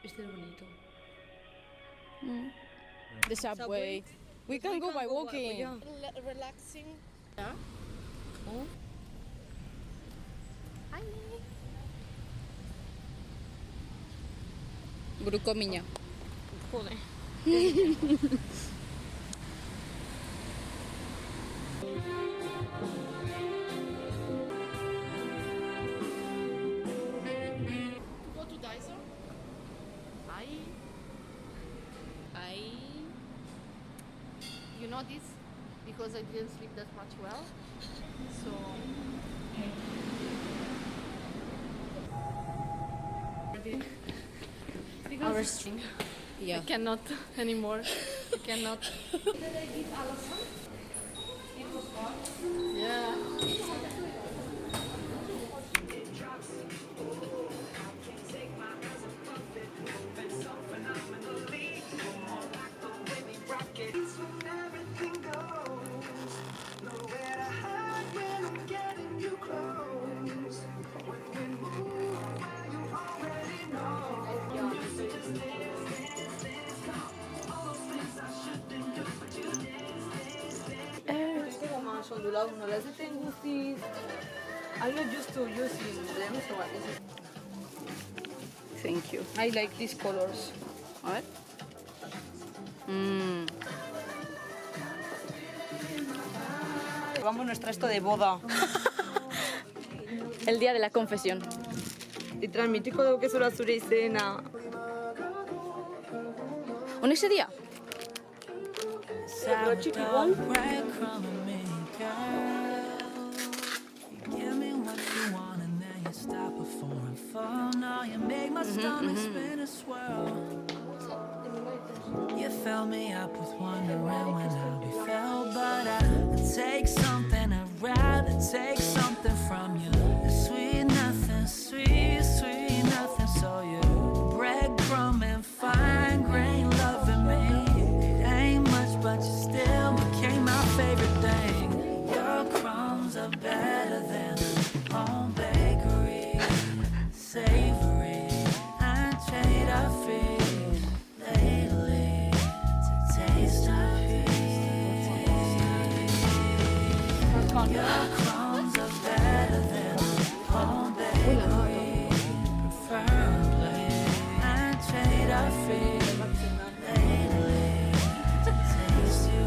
Este es bonito. The subway. We can go by walking. Relaxing. Yeah. Oh. Hi. Grupo Miña. Joder. Go to Daiso. Hi. Hi. You know this because I didn't sleep that much well. So. Our string. Yeah. I cannot anymore. I cannot. Did I give Alison? It was fun. Yeah. Más ondulado, no las tengo guztiz. I'm not used to using them, so Thank you. I like these colors. A ver. Vamos nuestra esto de boda. El día de la confesión. Literalmente dico que zura zure izena. ¿Un ese día? Pero txiki igual. Give me what you want and then you stop before I fall. Now you make my stomach spin and swirl. You fill me up with wondering when I'll be filled, but I'd take something, I'd rather take something from you. Sweet nothing, sweet, sweet nothing. So you breadcrumb and fine grain loving me. It ain't much, but you still became my favorite thing. Your crumbs are better than home bakery, savory. I trade our feet lately to taste our peace. Your crumbs are better than home bakery, preferably. I trade our feet lately to taste you.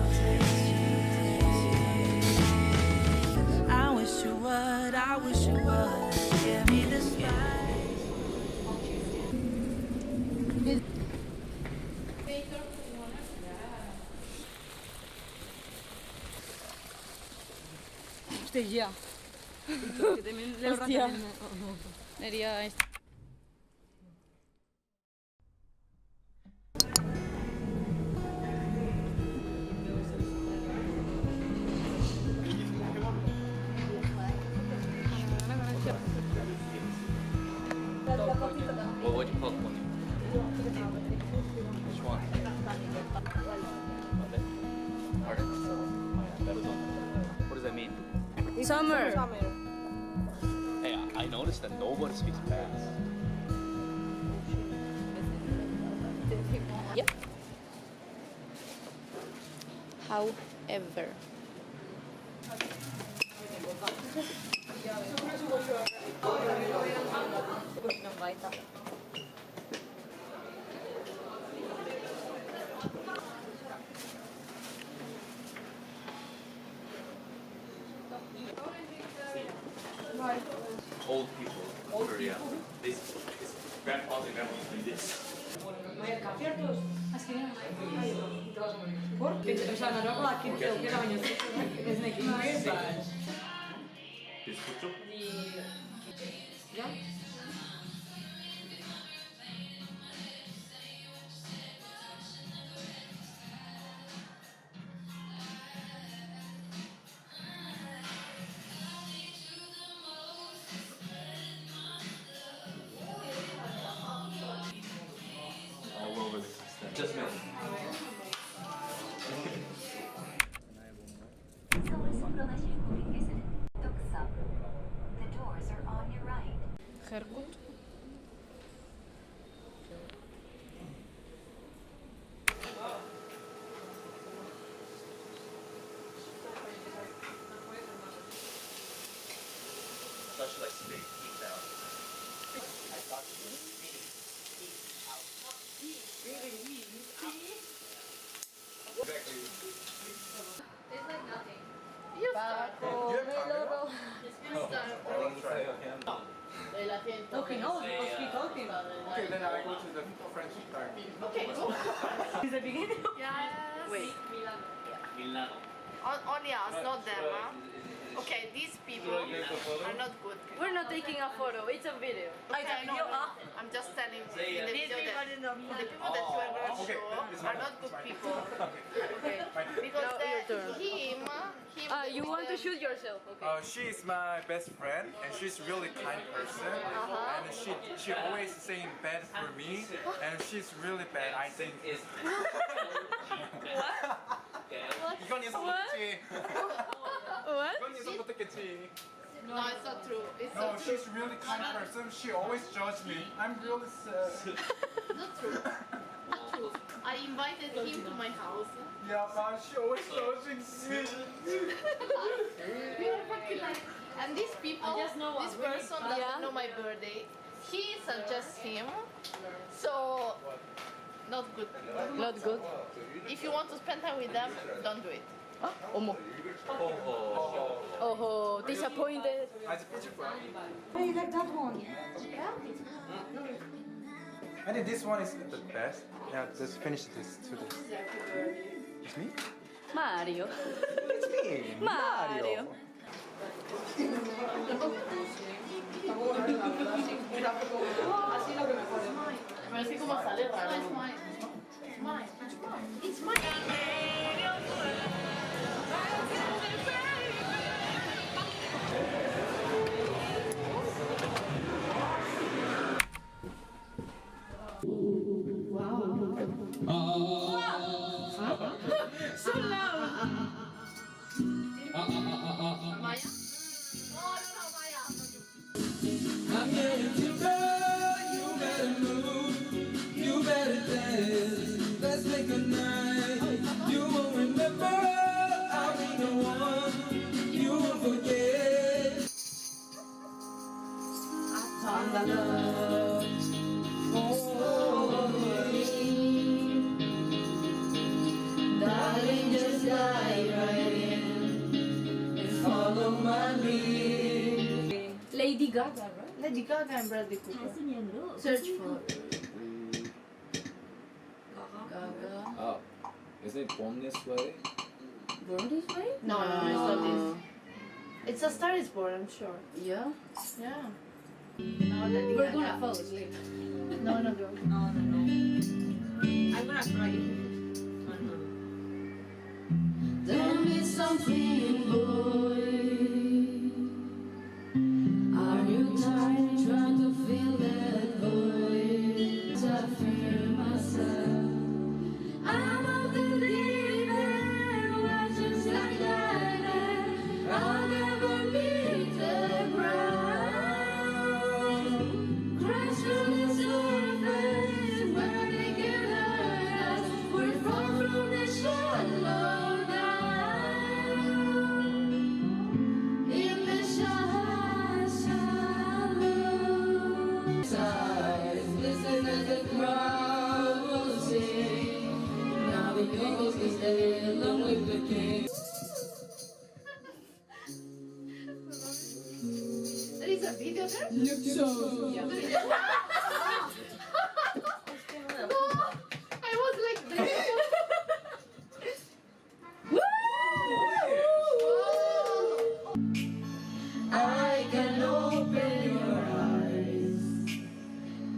I wish you would, I wish you would give me the sky. Hostia, ya. Hostia. Sería esto. Well, what do you call it? Which one? Pardon? What does that mean? Summer. Hey, I noticed that nobody speaks fast. Yep. However. Old people. Old Korea. This grandpas and grandmas do this. Osa, naroako da 15 aukera, baina ez nekin. ¿Te escucho? Ja? All over the system. Just me. 서울숲으로 가실 고객께서는 독서. The doors are on your right. Herkut. Okay, no, because we talking. Okay, then I go to the French garden. Is the beginning? Yes. Wait. Milano. Only us, not them, huh? Okay, these people are not good. We're not taking a photo, it's a video. Okay, no, I'm just telling you in the video that the people that you are going to show are not good people. Okay. Because Now your turn. him You want to shoot yourself, okay. She's my best friend, and she's really kind person. And she always saying bad for me, and she's really bad. I think. 이건 예상했지. What? 이건 예상했겠지. No, it's not true. It's No, not true. she's really kind person. She always judge me. I'm really sad. Not true. Not true. I invited him to my house. Yeah, but she always judging me. We are fucking like, and these people, this person doesn't know my birthday. He suggests him, so not good. Not good. If you want to spend time with them, don't do it. 어머. Oh, disappointed. 아직 삐질 거야. Hey, like that one. I think this one is the best. Yeah, just finish this to this. It's me? Mario. It's me. Mario. Parece como sale raro. It's mine. It's mine. It's mine. I'm getting to know you better move, you better dance. Let's make a night. You won't remember, I'll be the one. You won't forget. I'm the love for me. Darling, just dive right in and follow my lead. Lady Gaga, right? Lady Gaga and Bradley Cooper. Search for. Gaga. Oh, is it Born This Way? Born This Way? No, it's not this. It's A Star Is Born, I'm sure. Yeah. Yeah. No, Lady We're Gaga. gonna fall asleep. No, no, no. No, no, no. I'm gonna cry. Tell me something, boy. Are you tired trying to fill that void? I fear myself. I'm on the deep end, watching like that. I'll never meet the ground. Crash to the surface where they can hurt us. We're far from the shallow now. In the shallow sighs, listen as the crowd will sing. Now the eagles can stay along with the king. There is a video there? Look so. No, I was like this. I can open your eyes,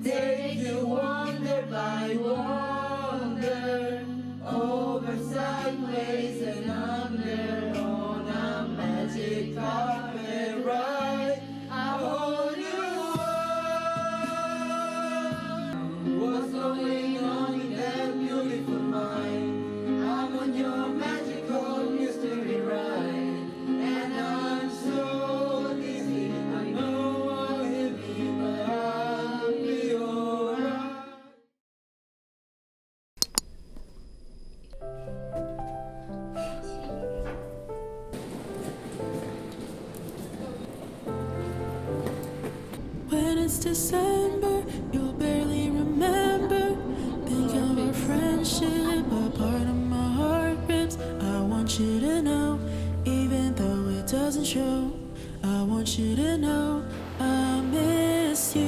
take you wonder by wonder, over sideways and under on a magic carpet ride. I hold you up. What's going on in that beautiful mind? I'm on your magical mystery ride, and I'm so dizzy. I know I'm heavy, but I'll be alright. When it's December, you'll barely remember. Think of our friendship, a part of my heart rips. I want you to know, even though it doesn't show. I want you to know I miss you.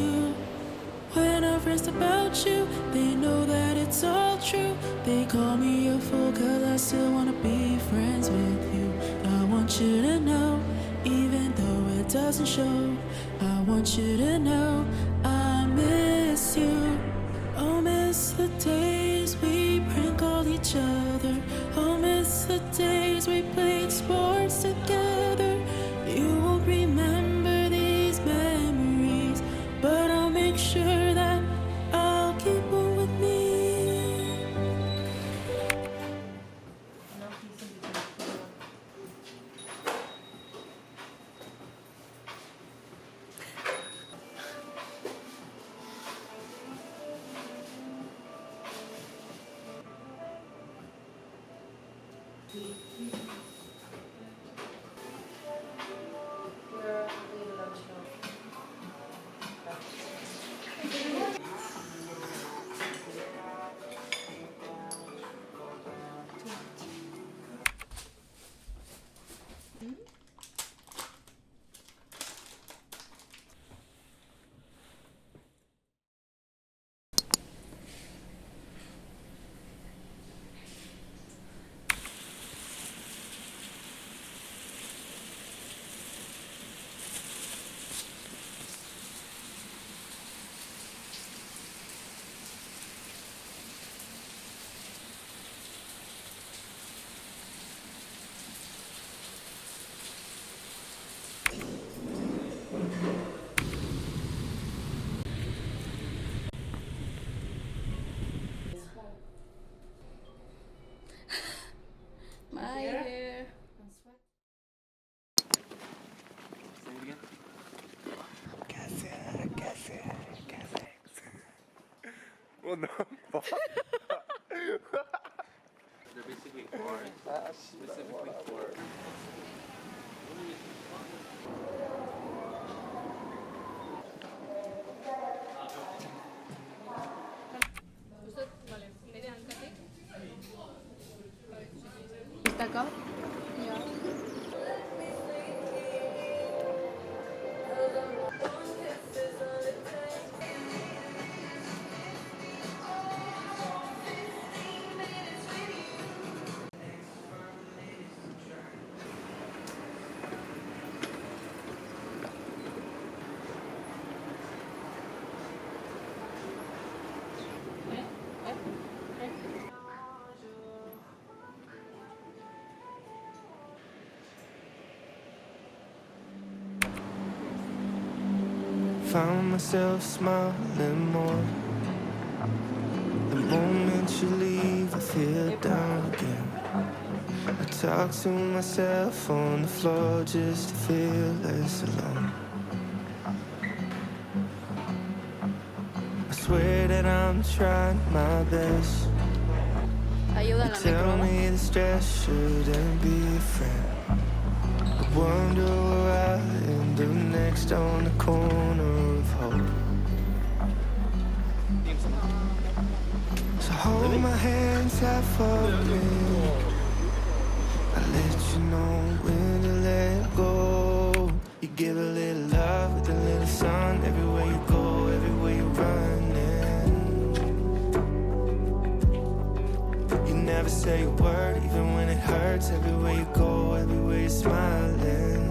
friends about you. They know that it's all true. They call me a fool cause I still wanna be friends with you. I want you to know, even though it doesn't show, I want you to know I miss you. Oh, miss the days we prank called each other. Oh, miss the days we played sports together. You won't remember these memories, but I'll make sure that I'll keep them with me. My hair. Oh no. They're basically chords. Specifically chords. Está acá. Found myself smiling more. The moment you leave, I feel down again. I talk to myself on the floor just to feel less alone. I swear that I'm trying my best. Ayúdala, You tell me the stress shouldn't be a friend. I wonder where I end up next on the corner of hope. So hold my hands half for me. I let you know when to let go. You give a little love with a little sun. Everywhere you go, everywhere you're running. You never say a word, even when it hurts. Everywhere you go, everywhere you're smiling.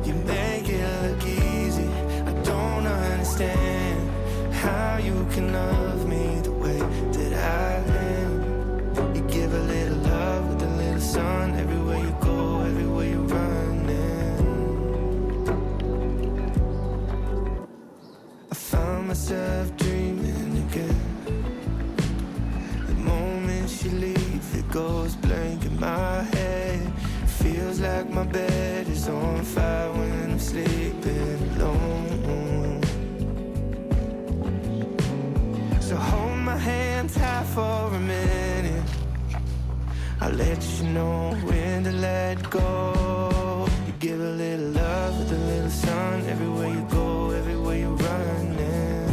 You make it look easy. I don't understand how you can love me the way that I am. You give a little love with a little sun. Everywhere you go, everywhere you're running. I found myself dreaming again. The moment you leave, it goes blank in my head. Feels like my bed is on fire when I'm sleeping alone. So hold my hands high for a minute. I'll let you know when to let go. You give a little love with a little sun. Everywhere you go, everywhere you're running.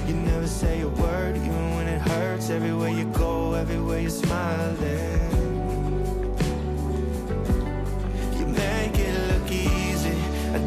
You never say a word, even when it hurts. Everywhere you go, everywhere you're smiling. You make it look easy. I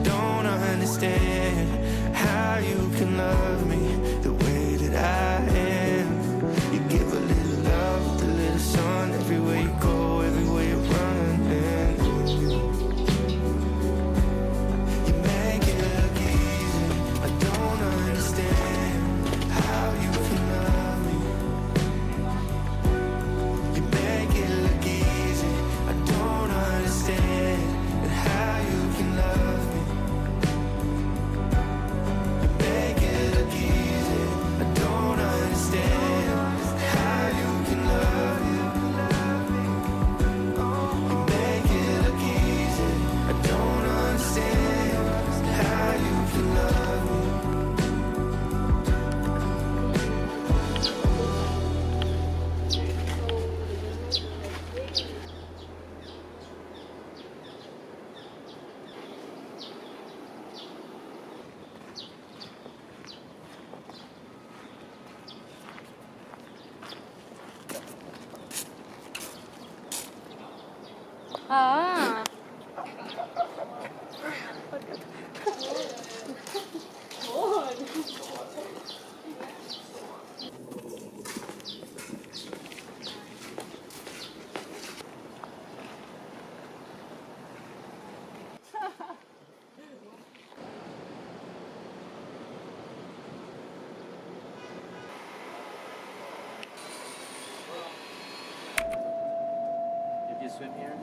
sit here?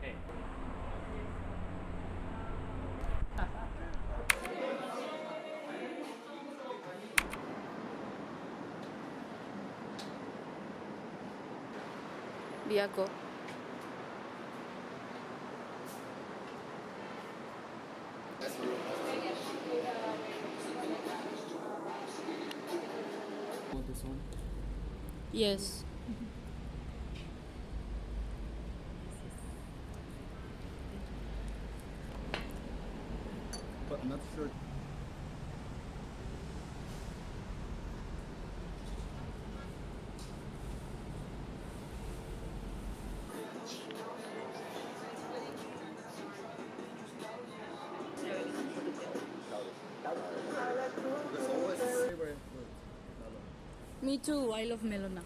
Hey. Biako. Want this one? Yes. But I'm not sure. Me too. I love Melona.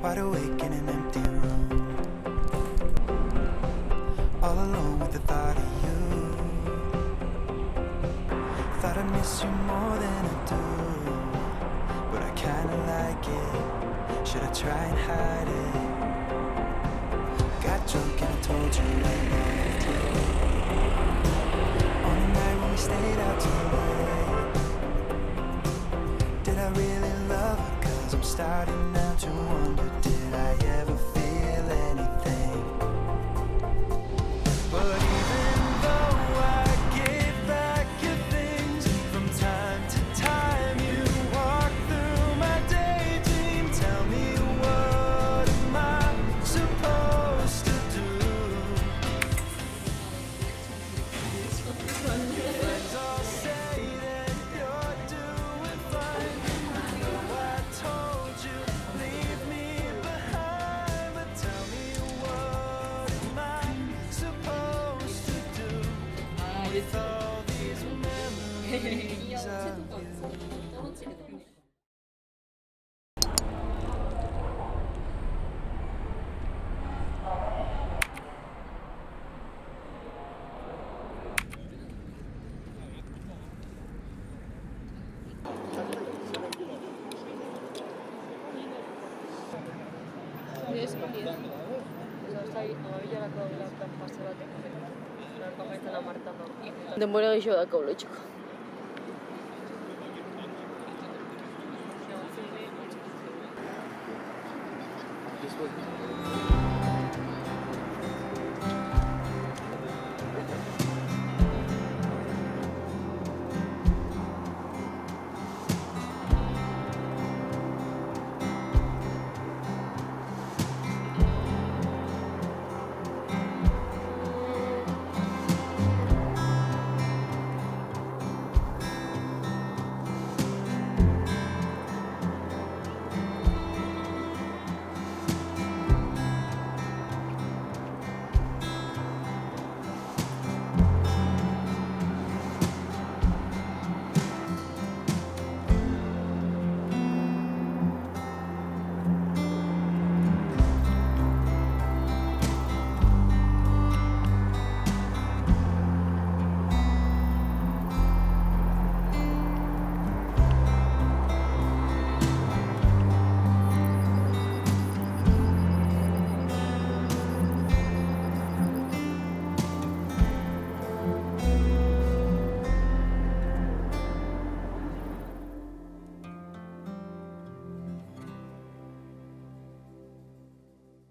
Wide awake in an empty room, all alone with the thought of you. Thought I'd miss you more than I do, but I kinda like it. Should I try and hide it? Got drunk and I told you I loved you. On the night when we stayed out too late, did I really love her? 'Cause I'm starting now to wonder, did I ever feel anything? But even though I give back your things, from time to time you walk through my daydream. Tell me, what am I supposed to do? Friends all say that you're doing fine. I told you, leave me behind. But tell me, what am I supposed to do with all these memories of you? Denbora gehiago dako uloitxeko. This was